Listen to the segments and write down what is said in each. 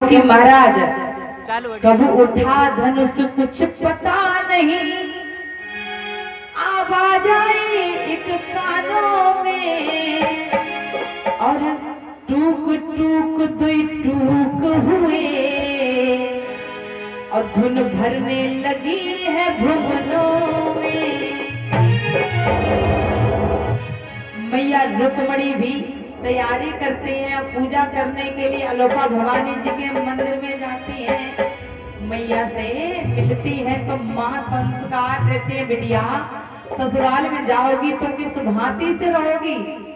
कि महाराज कब उठा धनुष कुछ पता नहीं, आवाज आई एक कानों में और टूक टूक दुई टूक हुए और धुन भरने लगी है भुवनों में। मैया रुक्मणी भी तैयारी करते हैं, पूजा करने के लिए अलोपा भवानी जी के मंदिर में जाती हैं, मैया से मिलती है तो माँ संस्कार देते हैं, बिटिया ससुराल में जाओगी तो किस भांति से रहोगी,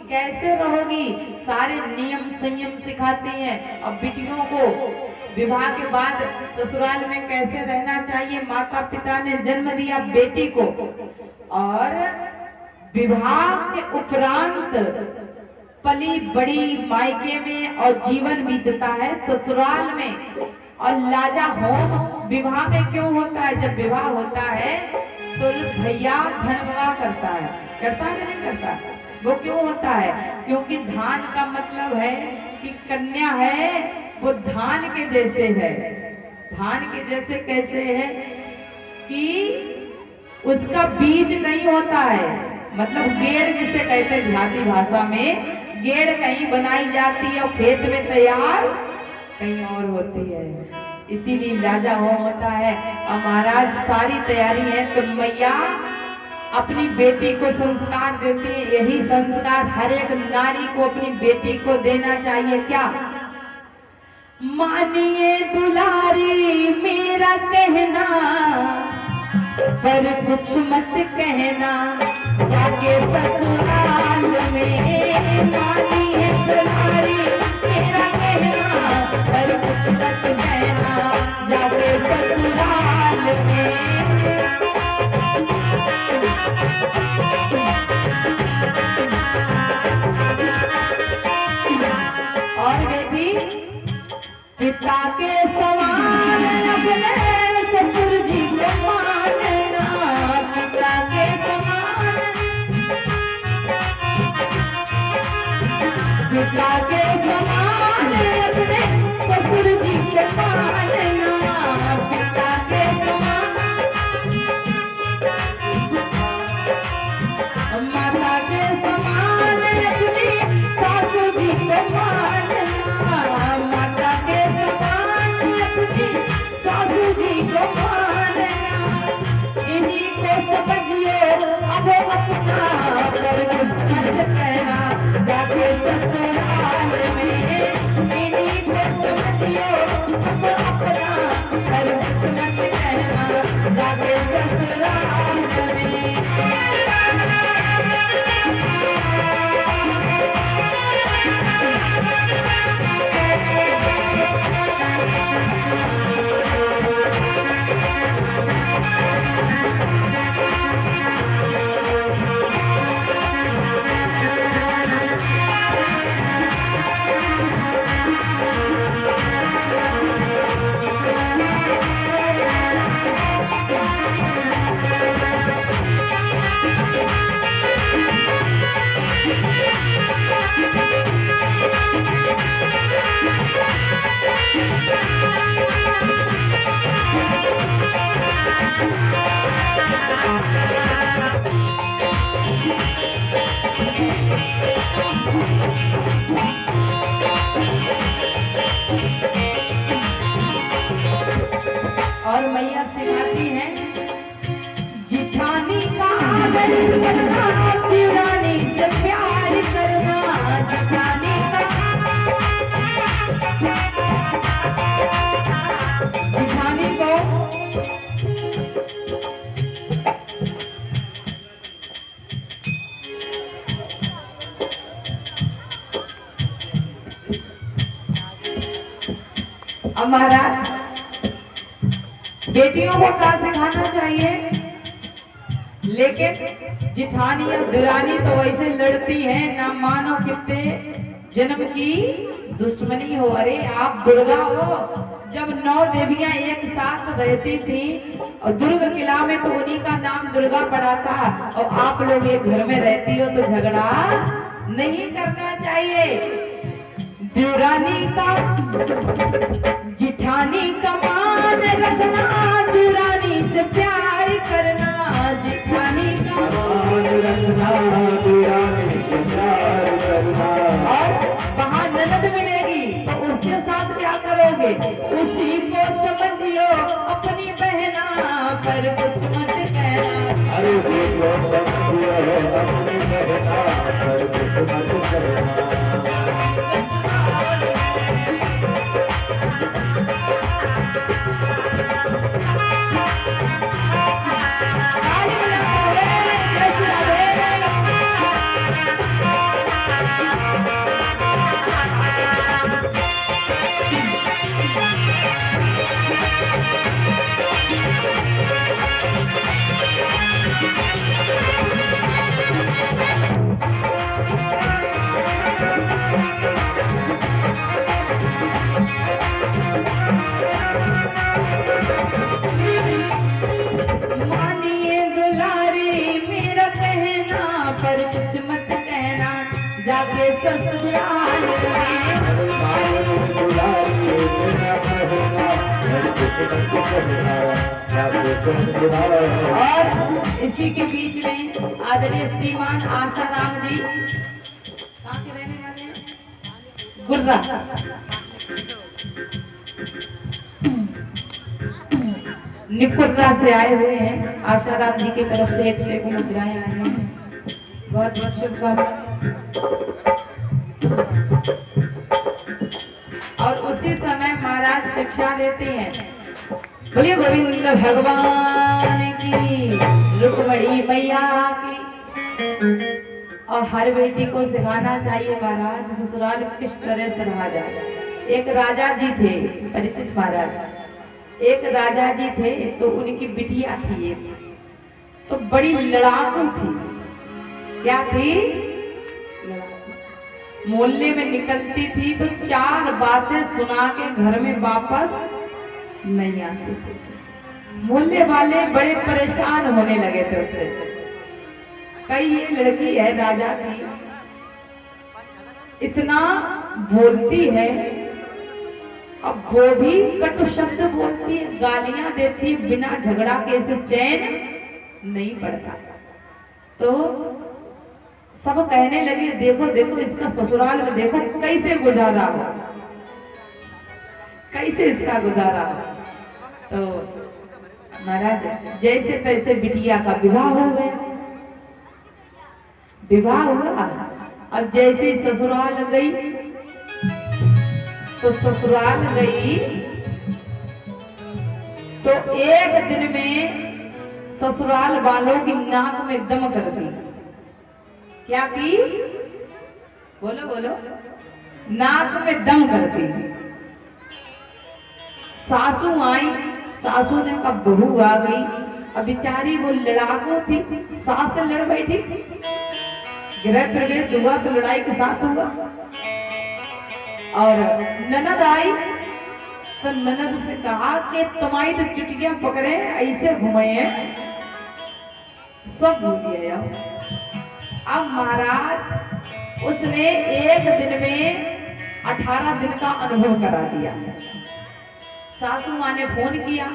कैसे रहोगी, सारे नियम संयम सिखाती हैं। और बिटियों को विवाह के बाद ससुराल में कैसे रहना चाहिए, माता पिता ने जन्म दिया बेटी को और विवाह के उपरांत पली बड़ी मायके में और जीवन बीतता है ससुराल में। और लाजा होम विवाह में क्यों होता है? जब विवाह होता है तो भैया धन विवाह करता है कि नहीं करता? वो क्यों होता है? क्योंकि धान का मतलब है कि कन्या है वो धान के जैसे है। धान के जैसे कैसे है कि उसका बीज नहीं होता है, मतलब गेड़ जिसे कहते हैं देहाती भाषा में, गेड़ कहीं बनाई जाती है और खेत में तैयार कहीं और होती है, इसीलिए लाजा होता है। और महाराज सारी तैयारी है तो मैया अपनी बेटी को संस्कार देती है। यही संस्कार हर एक नारी को अपनी बेटी को देना चाहिए। क्या? मानिए दुलारी मेरा कहना पर कुछ मत कहना जाके ससुराल में। मानिए दुलारी मेरा कहना पर कुछ मत कहना जाके ससुराल में। और बेटी पिता के समान अपने ससुर जी को मानना, पिता के समान, पिता के समान अपने ससुर जी को मानना, पिता के समान, माता के समान अपनी सासू जी को मानना, माता के समान अपनी सासू जी को मानना। इन्हीं को समझिए अब अपना पर कुछ मत कहना जाके ससुराल में। इन्हीं को समझिए अब अपना पर कुछ मत कहना जाके ससुराल में। और मैया सिखाती हैं जिठानी का आदर करना, दीवानी से प्यार करना, जिठानी का, जिठानी को हमारा बेटियों को क्या सिखाना चाहिए? लेकिन जिठानी और दुरानी तो वैसे लड़ती हैं, ना मानो कितने जन्म की दुश्मनी हो। अरे आप दुर्गा हो। जब 9 देवियां एक साथ रहती थी और दुर्ग किला में तो उन्हीं का नाम दुर्गा पड़ा था, और आप लोग एक घर में रहती हो तो झगड़ा नहीं करना चाहिए। दुरानी का करोगे उसी को समझियो अपनी बहना, पर कुछ मत कहना। अरे उसी को समझियो अपनी बहना, पर कुछ मत कहना। मानिए दुलारी मेरा कहना, पर कुछ मत कहना जाके ससुराल में। और इसी के बीच में आदरणीय श्रीमान आशाराम जी, कहाँ के रहने वाले हैं? गुर्रा। निकुर्रा से आए हुए हैं। आशाराम जी की तरफ से 101 मुद्राएं आए हैं। बहुत बहुत शुभकामनाएं। और उसी समय महाराज शिक्षा देते हैं, बोलिए गोविंद भगवान की, रुक्मणी मैया की। और हर बेटी को सिखाना चाहिए महाराज ससुराल में किस तरह से रहा जाए। एक राजा जी थे, परिचित महाराज, एक राजा जी थे, तो उनकी बिटिया थी एक, तो बड़ी लड़ाकू थी। क्या थी? मोहल्ले में निकलती थी तो 4 बातें सुना के घर में वापस नहीं आती थी। मोहल्ले वाले बड़े परेशान होने लगे थे उससे। कई ये लड़की है राजा की, इतना बोलती है, अब वो भी कटु शब्द बोलती है, गालियां देती है, बिना झगड़ा के इसे चैन नहीं पड़ता। तो सब कहने लगे देखो देखो इसका ससुराल में देखो कैसे गुजारा हो, कैसे इसका गुजारा हो। तो महाराज जैसे तैसे बिटिया का विवाह हो गया। विवाह हुआ और जैसे ही ससुराल गई, तो ससुराल गई तो एक दिन में ससुराल वालों की नाक में दम कर दी। क्या की? बोलो बोलो। नाक में दम कर दी। सासू आई, सासू ने कहा बहू आ गई। अब बेचारी वो लड़ाकू थी, सास से लड़ बैठी। गृह प्रवेश हुआ तो लड़ाई के साथ हुआ। और ननद आई तो ननद से कहा कि तुम्हारी तो चुटियां पकड़े ऐसे घुमाए हैं, सब भूल गया। अब महाराज उसने एक दिन में 18 दिन का अनुभव करा दिया। सासू माँ ने फोन किया,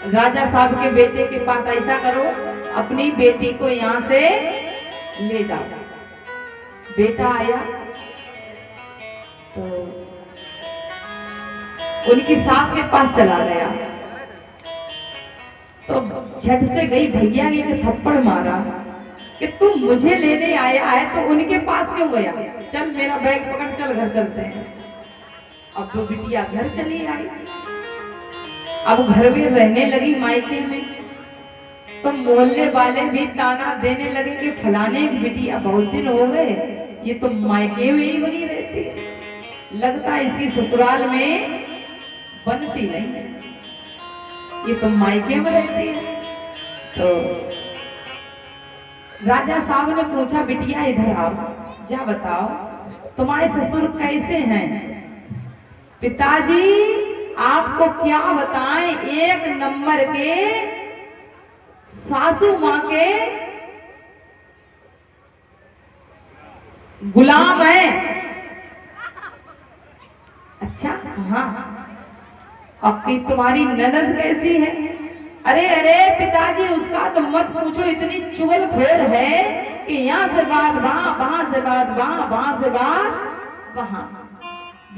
राजा साहब के बेटे के पास ऐसा करो अपनी बेटी को यहाँ से ले जाओ। बेटा आया तो उनकी सास के पास चला गया, तो झट से गई भैया ने एक थप्पड़ मारा कि तुम मुझे लेने आया है तो उनके पास क्यों गया? चल मेरा बैग पकड़, चल घर चलते हैं। अब वो बिटिया घर चली आई। अब घर में रहने लगी मायके में, तो मोहल्ले वाले भी ताना देने लगे कि फलाने की बिटिया बहुत दिन हो गए, ये तो मायके में ही बनी रहती है, लगता है इसकी ससुराल में बनती नहीं है, ये तो मायके में रहती है। तो राजा साहब ने पूछा बिटिया इधर आओ, जा बताओ तुम्हारे ससुर कैसे हैं? पिताजी आपको क्या बताएं, एक नंबर के सासू माँ के गुलाम है। अच्छा हाँ, आपकी तुम्हारी ननद कैसी है? अरे अरे पिताजी उसका तो मत पूछो, इतनी चुगलखोर है कि यहाँ से बात वहां, वहां से बात वहां, वहां से बात वहां।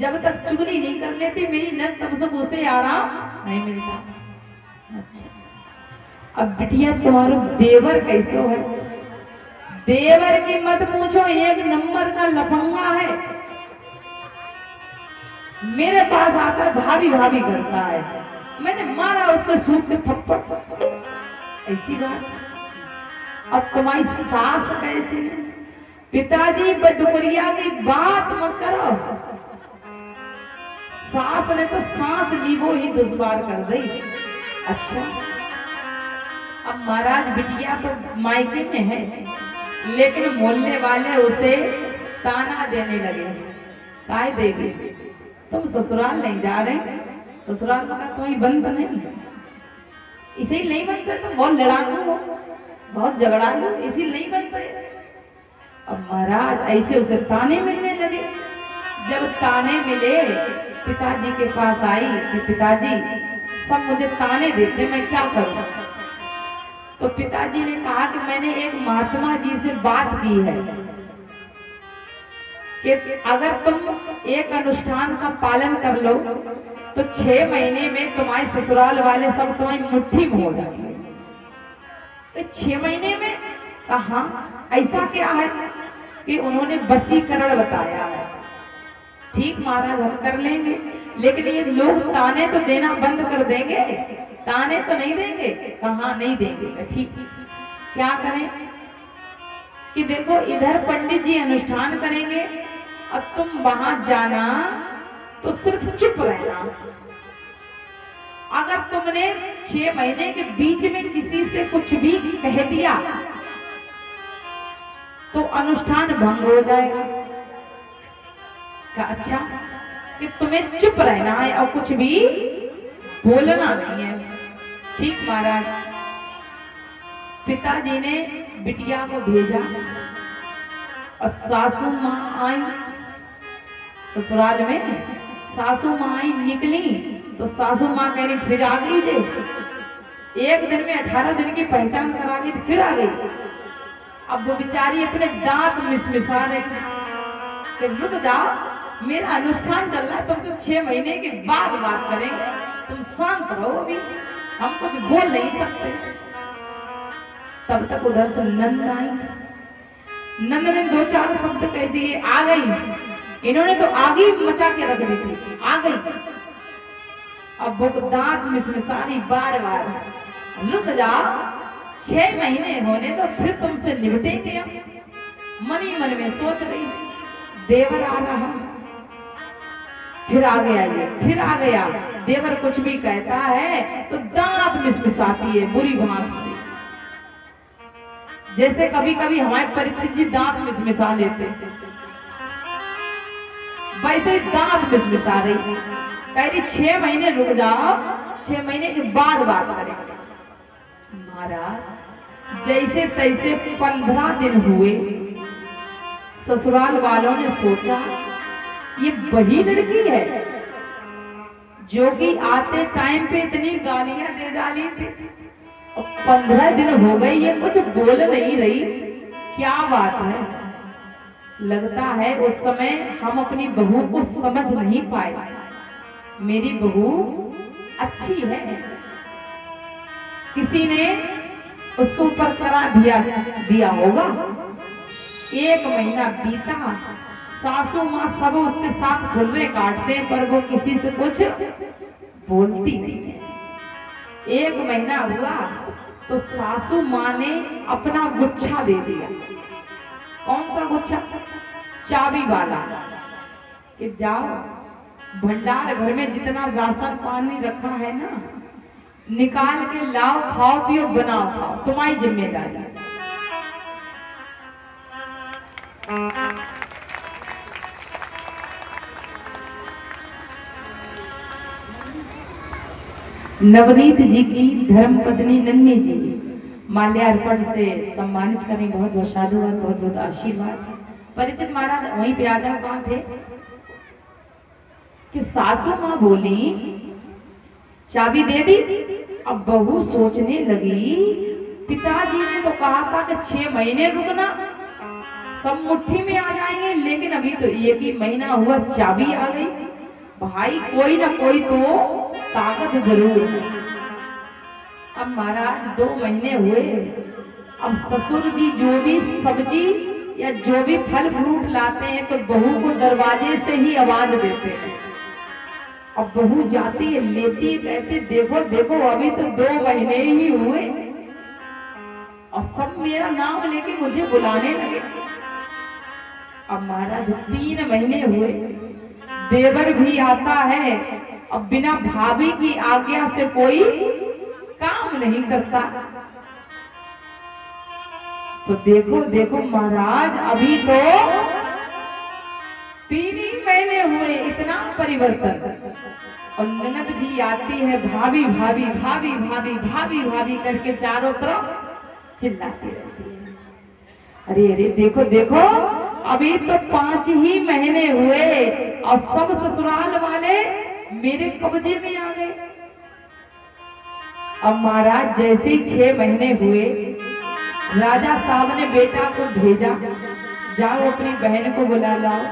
जब तक चुगली नहीं कर लेती मेरी नन तब तक उसे आराम नहीं मिलता। अच्छा अब बिटिया तुम्हारा देवर कैसे है? देवर की मत पूछो, एक नंबर का लफंगा है। मेरे पास आकर भाभी भाभी करता है, मैंने मारा उसके सूट पे थप्पड़। ऐसी बात। अब तुम्हारी सास कैसी है? पिताजी बदुकरिया की बात मत करो, सास ने तो सांस ली वो ही दुश्वार कर दी। अच्छा अब महाराज बिटिया तो मायके में है, लेकिन मोहल्ले वाले उसे ताना देने लगे। काय देवी तुम ससुराल नहीं जा रहे? ससुराल में तुम्हें बंद नहीं, इसे नहीं बनते, तुम बहुत लड़ाकू हो, बहुत झगड़ालू, इसी नहीं बनते। अब महाराज ऐसे उसे ताने मिलने लगे। जब ताने मिले पिताजी के पास आई कि पिताजी सब मुझे ताने देते, मैं क्या करूं? तो पिताजी ने कहा कि मैंने एक महात्मा जी से बात की है कि अगर तुम एक अनुष्ठान का पालन कर लो तो 6 महीने में तुम्हारे ससुराल वाले सब तुम्हारी मुट्ठी में हो जाएंगे। 6 महीने में? कहा ऐसा क्या है कि उन्होंने वशीकरण बताया है। ठीक महाराज हम कर लेंगे, लेकिन ये लोग ताने तो देना बंद कर देंगे, ताने तो नहीं देंगे। कहा नहीं देंगे। ठीक क्या करें कि देखो इधर पंडित जी अनुष्ठान करेंगे और तुम वहां जाना तो सिर्फ चुप रहना। अगर तुमने 6 महीने के बीच में किसी से कुछ भी कह दिया तो अनुष्ठान भंग हो जाएगा। अच्छा कि तुम्हें चुप रहना है और कुछ भी बोलना नहीं है। ठीक महाराज। पिताजी ने बिटिया को भेजा और सासू माँ आई ससुराल में। सासू माँ आई निकली तो सासू माँ कह रही फिर आ गई जे, एक दिन में 18 दिन की पहचान करा दी फिर आ गई। अब वो बेचारी अपने दांत मिसमिसा रही कि रुक जाओ, मेरा अनुष्ठान चल रहा है, तुमसे 6 महीने के बाद बात करेंगे, तुम शांत रहो, अभी हम कुछ बोल नहीं सकते। तब तक उधर से नंद आई। नंद ने 2-4 शब्द कह दिए, आ गई। इन्होंने तो आगे मचा के रख दी थी, आ गई। अब वो दांत मिसमिसारी बार बार, रुक जाओ, 6 महीने होने तो फिर तुमसे निपटेंगे। मन ही मन में सोच रही देवर आ रहा, फिर आ गया ये, फिर आ गया। देवर कुछ भी कहता है तो दांत मिसमिसाती है बुरी भांति से, जैसे कभी कभी हमारे परीक्षित जी दांत मिसमिसा लेते, वैसे दांत मिसमिसा रही। कह रही 6 महीने रुक जाओ, 6 महीने के बाद बात करेंगे। महाराज जैसे तैसे 15 दिन हुए। ससुराल वालों ने सोचा ये वही लड़की है जो कि आते टाइम पे इतनी गालियां दे डाली थी, और 15 दिन हो गए ये कुछ बोल नहीं रही, क्या बात है? लगता है उस समय हम अपनी बहू को समझ नहीं पाए। मेरी बहू अच्छी है, किसी ने उसको ऊपर करा दिया होगा। 1 महीना बीता, सासू माँ सब उसके साथ खुर्रे काटते हैं पर वो किसी से कुछ बोलती नहीं है। 1 महीना हुआ तो सासू माँ ने अपना गुच्छा दे दिया। कौन सा गुच्छा? चाबी वाला, कि जाओ भंडार घर में जितना राशन पानी रखा है ना, निकाल के लाओ, खाओ पियो बनाओ खाओ, तुम्हारी जिम्मेदारी। नवनीत जी की धर्म पत्नी नन्ही जी माल्यार्पण से सम्मानित करें। बहुत बहुत साधुवाद, बहुत बहुत आशीर्वाद। परिचित महाराज वहीं पे आजा कहाँ थे कि सासू माँ बोली चाबी दे दी। अब बहू सोचने लगी पिताजी ने तो कहा था कि 6 महीने रुकना, सब मुट्ठी में आ जाएंगे, लेकिन अभी तो एक ही महीना हुआ, चाबी आ गई। भाई कोई ना कोई तो ताकत जरूर है। अब महाराज 2 महीने हुए, अब ससुर जी जो भी सब्जी या जो भी फल फ्रूट लाते हैं तो बहू को दरवाजे से ही आवाज देते हैं। अब बहू जाती है, लेती है, कहती देखो देखो अभी तो 2 महीने ही हुए, और सब मेरा नाम लेके मुझे बुलाने लगे। अब महाराज 3 महीने हुए, देवर भी आता है, अब बिना भाभी की आज्ञा से कोई काम नहीं करता। तो देखो देखो महाराज अभी तो 3 ही महीने हुए, इतना परिवर्तन। और ननद भी आती है, भाभी भाभी भाभी भाभी भाभी भाभी करके चारों तरफ चिल्लाती रहती है। अरे अरे देखो देखो अभी तो 5 ही महीने हुए और सब ससुराल वाले मेरे कब्जे में आ गए। अब महाराज जैसे ही 6 महीने हुए, राजा साहब ने बेटा को भेजा, जाओ अपनी बहन को बुला लाओ।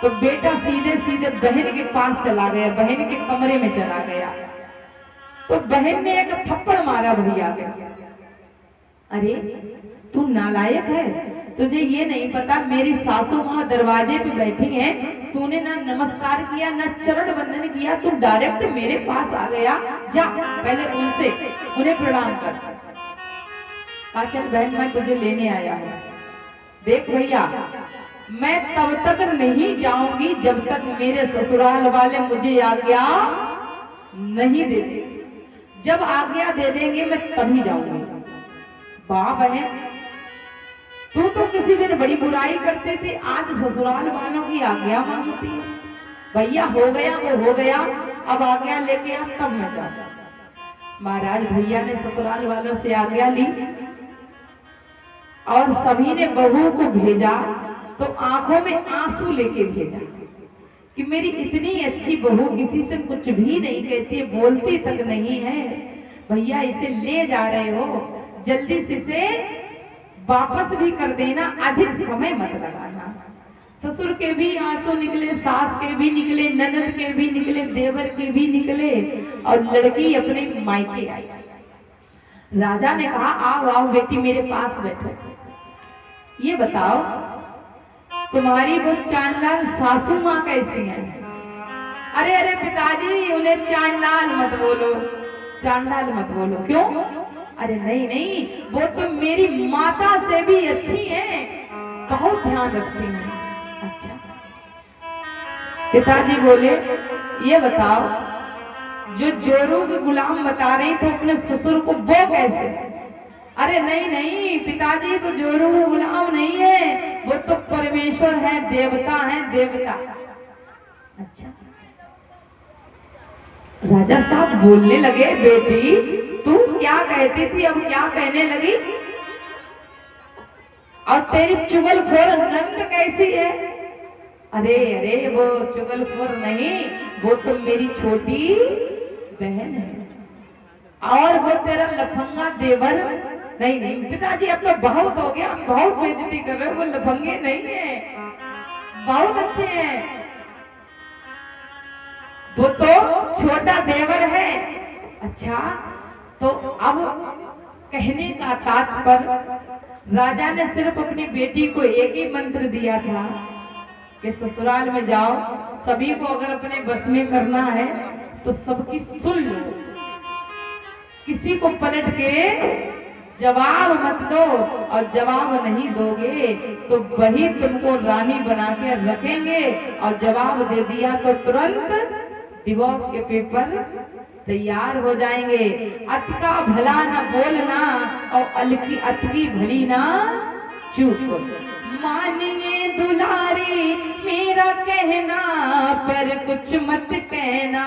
तो बेटा सीधे सीधे बहन के पास चला गया, बहन के कमरे में चला गया। तो बहन ने एक थप्पड़ मारा भैया के। अरे तू नालायक है, तुझे ये नहीं पता मेरी सासू माँ दरवाजे पे बैठी हैं, तूने ना नमस्कार किया ना चरण वंदन किया, तू डायरेक्ट मेरे पास आ गया। जा पहले उनसे उन्हें प्रणाम कर। कहा चल बहन मैं तुझे लेने आया हूँ। देख भैया मैं तब तक नहीं जाऊंगी जब तक मेरे ससुराल वाले मुझे आज्ञा नहीं दे देंगे। जब आज्ञा दे देंगे मैं तभी जाऊंगी। वाह बहन तू तो किसी दिन बड़ी बुराई करते थे, आज ससुराल वालों की आज्ञा मांगती है। भैया हो गया वो हो गया, अब आज्ञा लेके आ तब मैं जाऊंगा। महाराज भैया ने ससुराल वालों से आज्ञा ली और सभी ने बहू को भेजा, तो आंखों में आंसू लेके भेजा कि मेरी इतनी अच्छी बहू किसी से कुछ भी नहीं कहती, बोलती तक नहीं है। भैया इसे ले जा रहे हो, जल्दी से इसे वापस भी कर देना, अधिक समय मत लगाना। ससुर के भी आंसू निकले, सास के भी निकले, ननद के भी निकले, देवर के भी निकले, और लड़की अपने मायके आई। राजा ने कहा आओ आओ बेटी मेरे पास बैठो, ये बताओ तुम्हारी वो चांडाल सासू माँ कैसी है? अरे अरे पिताजी उन्हें चांडाल मत बोलो, चांडाल मत बोलो। क्यों? अरे नहीं नहीं वो तो मेरी माता से भी अच्छी है, बहुत ध्यान रखती हैं। अच्छा पिताजी बोले ये बताओ जो जोरू के गुलाम बता रही थे अपने ससुर को, वो कैसे? अरे नहीं नहीं पिताजी तो जोरू के गुलाम नहीं है, वो तो परमेश्वर है, देवता है, देवता। अच्छा राजा साहब बोलने लगे बेटी तू क्या कहती थी अब क्या कहने लगी? और तेरी चुगलखोर नंद कैसी है? अरे अरे वो चुगलखोर नहीं, वो तो मेरी छोटी बहन है। और वो तेरा लफंगा देवर? नहीं नहीं पिताजी अब तो बहुत हो गया, हम बहुत बेइज्जती कर रहे हो, वो लफंगे नहीं है, बहुत अच्छे हैं, वो तो छोटा देवर है। अच्छा तो अब कहने का तात्पर्य राजा ने सिर्फ अपनी बेटी को एक ही मंत्र दिया था कि ससुराल में जाओ, सभी को अगर अपने बस में करना है तो सबकी सुन लो, किसी को पलट के जवाब मत दो, और जवाब नहीं दोगे तो वही तुमको रानी बना के रखेंगे, और जवाब दे दिया तो तुरंत डिवोर्स के पेपर तैयार हो जाएंगे। अत का भला ना बोलना और अलकी अतकी भली ना चुप। मानिए दुलारी मेरा कहना, पर कुछ मत कहना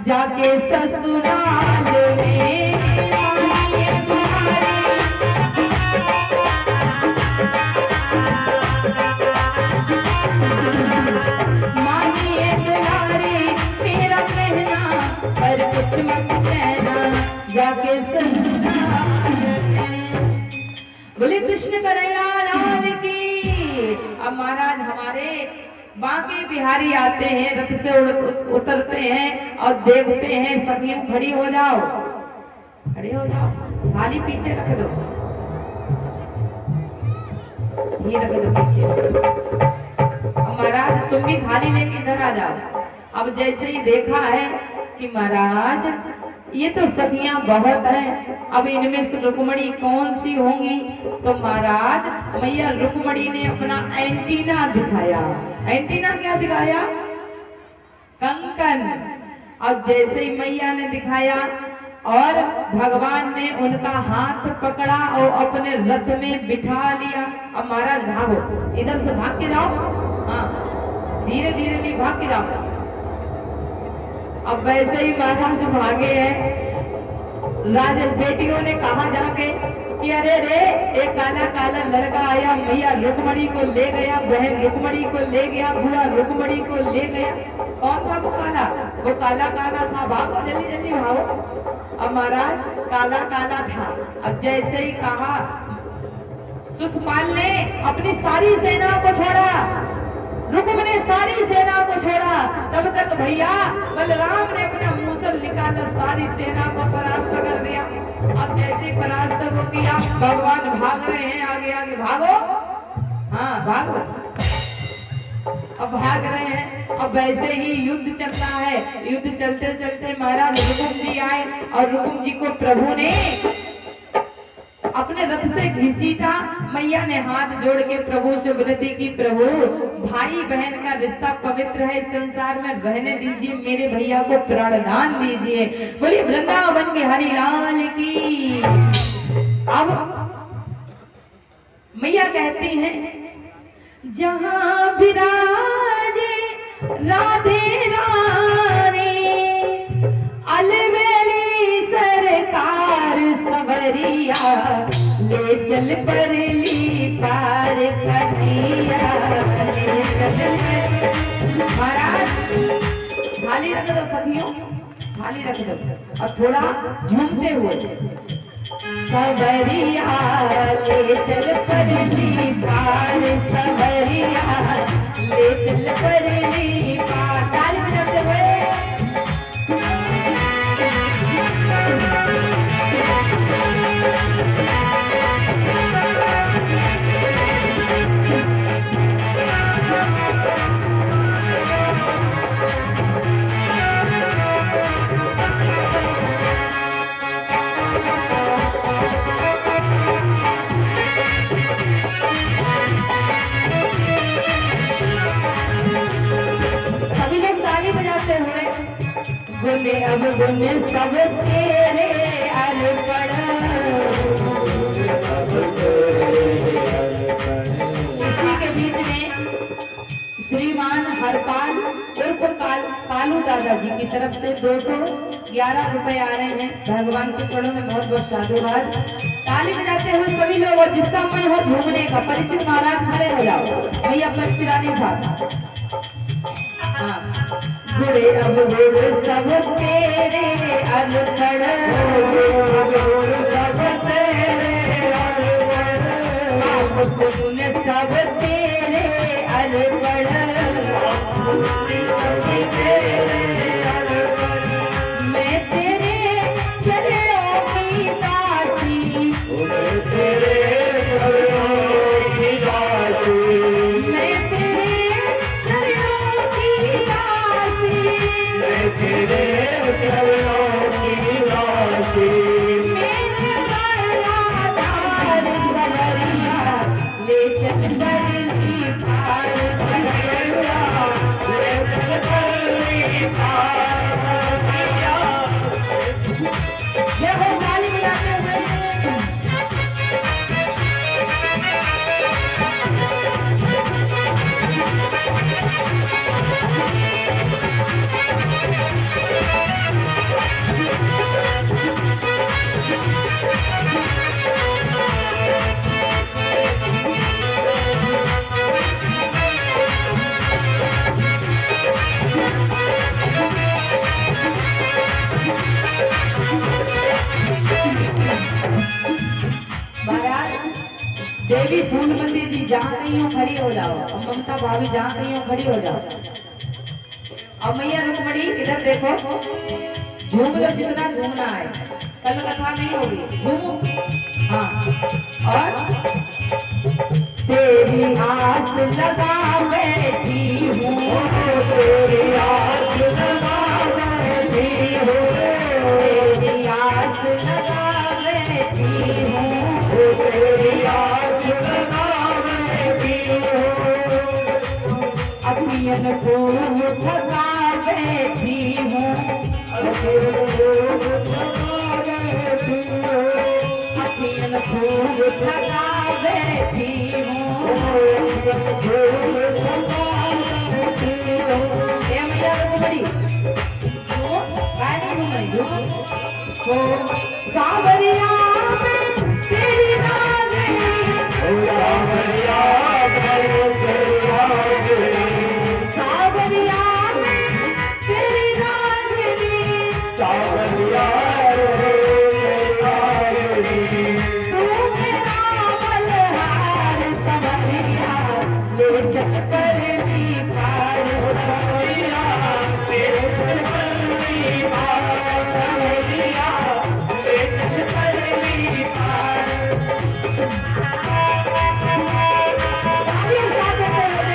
जाके ससुराल में। मानिए दुलारी मानिए दुलारी मेरा कहना, पर कुछ मत कहना जाके ससुराल में। बोले कृष्ण कन्हैया लाल की। बाकी बिहारी आते हैं, रथ से उतरते हैं और देखते हैं। सखियों खड़ी हो जाओ, खड़े हो जाओ, थाली पीछे रख दो, ये रख दो पीछे। महाराज तुम भी थाली लेके इधर आ जाओ। अब जैसे ही देखा है कि महाराज ये तो सखियां बहुत हैं, अब इनमें से रुक्मणी कौन सी होंगी, तो महाराज मैया रुक्मणी ने अपना एंटीना दिखाया। एंटीना क्या दिखाया? कंकन। अब जैसे ही मैया ने दिखाया और भगवान ने उनका हाथ पकड़ा और अपने रथ में बिठा लिया। अब महाराज भागो, इधर से भाग के जाओ, हाँ धीरे धीरे नहीं, भाग के जाओ। अब वैसे ही महाराज भागे हैं। राज बेटियों ने कहा जाके कि अरे रे एक काला काला लड़का आया, मैया रुक्मणी को ले गया, बहन रुक्मणी को ले गया, बुआ रुक्मणी को ले गया। कौन था वो काला? वो काला काला था, भागो जल्दी जल्दी भागो। अब महाराज काला काला था। अब जैसे ही कहा, शिशुपाल ने अपनी सारी सेना को छोड़ा, रुक्म ने सारी सेना को छोड़ा। तब तक भैया बलराम ने अपना मूसल निकाला, सारी सेना को परास्त कर दिया। अब जैसे परास्त को किया, भगवान भाग रहे हैं, आगे आगे भागो, हाँ भागो। अब भाग रहे हैं। अब वैसे ही युद्ध चल रहा है। युद्ध चलते चलते महाराज रुकुम जी आए और रुकुम जी को प्रभु ने अपने रथ से घसीटा। मैया ने हाथ जोड़ के प्रभु से विनती की, प्रभु भाई बहन का रिश्ता पवित्र है, इस संसार में रहने दीजिए, मेरे भैया को प्राणदान दीजिए। बोलिए वृंदावन बिहारी लाल की। अब मैया कहती हैं, जहां विराजे राधे रानी, अलवेली सरकार सवरिया, ले चल परली पार कटिया, ले चल। महाराज थाली रख दो सखियों, थाली रख दो और थोड़ा झूमते हुए, सवरिया ले चल परली पार, सवरिया ले चल परली पार। ताली बजाते हुए गुने अब गुने सब तेरे अर्पण। इसी के बीच में श्रीमान हरपाल उर्फ कालू दादाजी की तरफ से 211 रुपए आ रहे हैं। भगवान के चरणों में बहुत बहुत साधुवाद। ताली बजाते हुए सभी लोग, जिसका मन हो घूमने का, परिचित महाराज खड़े हो जाओ, भैया पक्षिरानी साहब। गुड़े अब गुड़ सब तेरे अर्पण, सब तेरे अर्पण, गुण सब तेरे अर्पण, मैं तेरे चरणों की दासी, तेरे चरणों की दासी, मैं तेरे चरणों की दासी, मैं तेरे चरणों की दासी, मेरे बालाधार सवरिया ले देवी फूलमती जी जहाँ कहीं हो खड़ी हो जाओ, और ममता भाभी जहाँ कहीं हो खड़ी हो जाओ। अब मैया रुक्मणी इधर देखो, झूम लो जितना झूमना है, कल कथा नहीं होगी, झूमो। हाँ, और तेरी आस लगा बैठी हूँ, तेरी आस लगा बैठी हूँ, तेरी आस लगा बैठी हूँ, तेरी आस लगा बैठी हूँ, अखियन को थका बैठी हूँ, अखियन को थका बैठी हूँ। ये मैया रुक्मणी क्यों गाने घूम हो सावरिया में तेरी रागनी, सावरिया में तेरी रागनी, सावरिया में तेरी रागनी, सावरिया तू मेरा बलहार सावरिया, ले चल परली पार, सावरिया तेरे परली पार, सावरिया ले चल परली पार। तालियों साथ में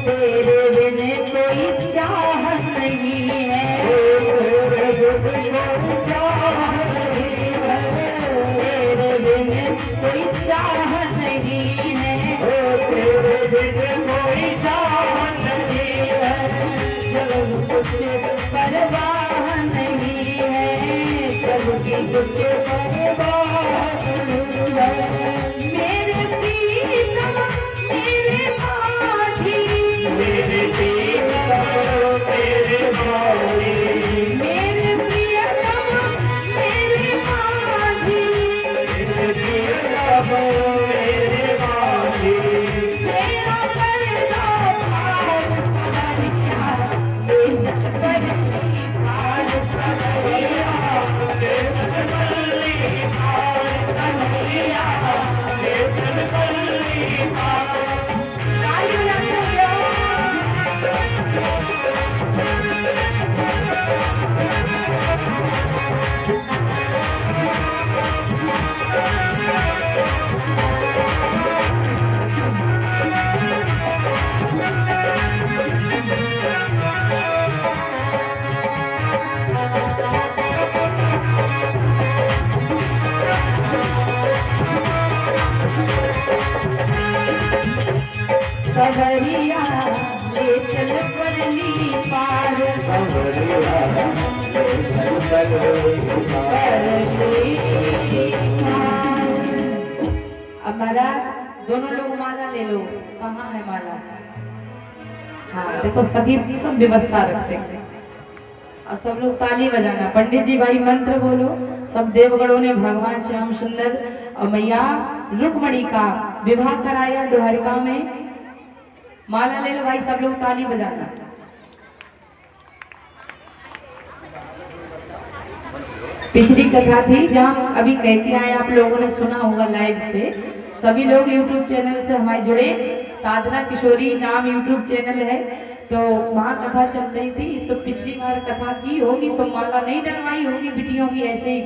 तेरे बिन कोई चाह नहीं है, तेरे बिन कोई चाह नहीं है, तेरे बिन कोई चाह नहीं है, जग कुछ परवाह नहीं है, जग की कुछ परवाह नहीं है। मेरे प्रीतम मेरे माझी, मेरे प्रियतम तेरे भाई, मेरे प्रियतम मेरे माझी, मेरे प्रियतम मेरे भाई, तेरा पर्दा पार सवरिया, ले चल परली पार सवरिया, ले चल परली पार, सवरिया। ले चल परली पार। ताली बजाते हो। सवरिया ले चल परली पार, सावरिया ले चल परली पार। परली पार। अब महाराज दोनों लोग माला ले लो, कहाँ है माला? हाँ देखो सभी सब व्यवस्था रखते हैं, और सब लोग ताली बजाना, पंडित जी भाई मंत्र बोलो, सब देवगणों ने भगवान श्याम सुंदर और मैया रुक्मणी का विवाह कराया द्वारिका में। माला ले लो भाई, सब लोग ताली बजाना। पिछली कथा थी जहाँ अभी कह के आए, आप लोगों ने सुना होगा लाइव से, सभी लोग यूट्यूब चैनल से हमारे जुड़े, साधना किशोरी नाम यूट्यूब चैनल है, तो वहाँ कथा चल रही थी। तो पिछली बार कथा की होगी तो माला नहीं डलवाई होगी बिटियों की, ऐसे ही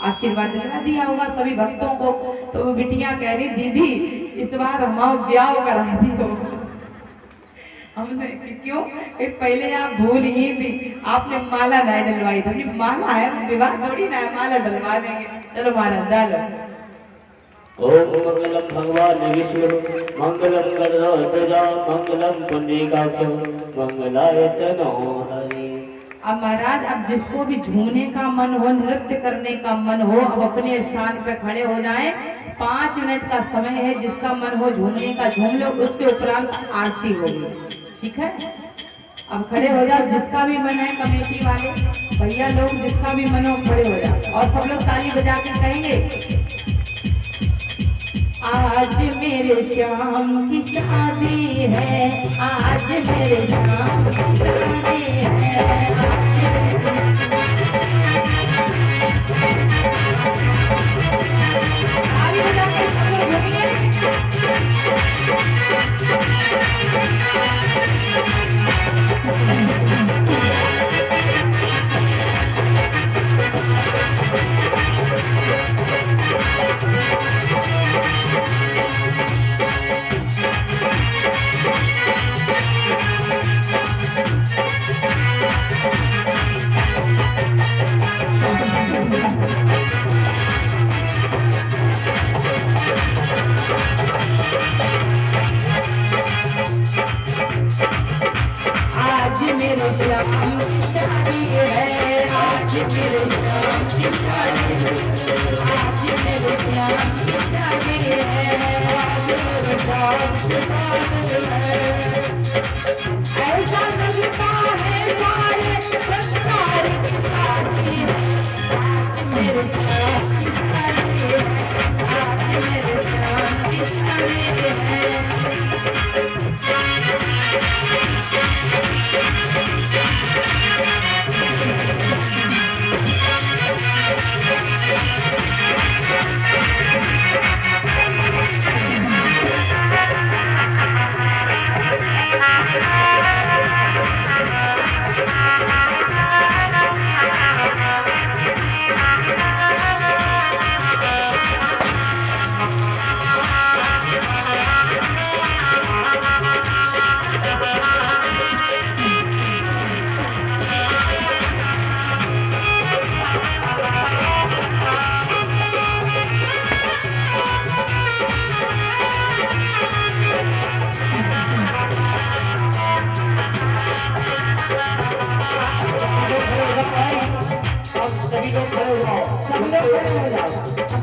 आशीर्वाद दिला दिया होगा सभी भक्तों को। तो वो बिटियां कह रही दीदी इस बार हमारा ब्याह करा दी हो। हमने क्यों पहले आप भूल ही थी, आपने माला नहीं डलवाई थी। माला है विवाह थोड़ी ना है, माला डलवा देंगे। चलो महाराज डालो। ओम मंगलम भगवान विष्णु मंगलम गणराज मंगलम पुण्यकाक्ष मंगलाय तनो हरि। अब महाराज, अब जिसको भी झूमने का मन हो, नृत्य करने का मन हो, अब अपने स्थान पर खड़े हो जाएं। 5 मिनट का समय है, जिसका मन हो झूमने का झूम लो, उसके उपरांत आरती होगी, ठीक है। अब खड़े हो जाओ, जिसका भी मन है, कमेटी वाले भैया लोग जिसका भी मन हो खड़े हो जाओ, और सब लोग ताली बजा के कहेंगे, आज मेरे श्याम की शादी है, आज मेरे श्याम की शादी है, ताली बजा के सब लोग घूमिए। आज मेरे श्याम की शादी है, आज मेरे श्याम की शादी है, आज मेरे श्याम की शादी है, आज मेरे श्याम की शादी है। ऐसा लगता है सारे संसार की शादी है, आज मेरे श्याम की शादी है, आज मेरे श्याम की शादी है। सभी लोग खड़े हो जाओ, सब लोग खड़े हो जाओ,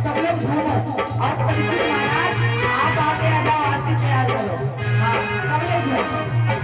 सब लोग घूमो। और पंडित महाराज आप आगे आ जाओ, आरती तैयार करो। हाँ, सब लोग घूमो।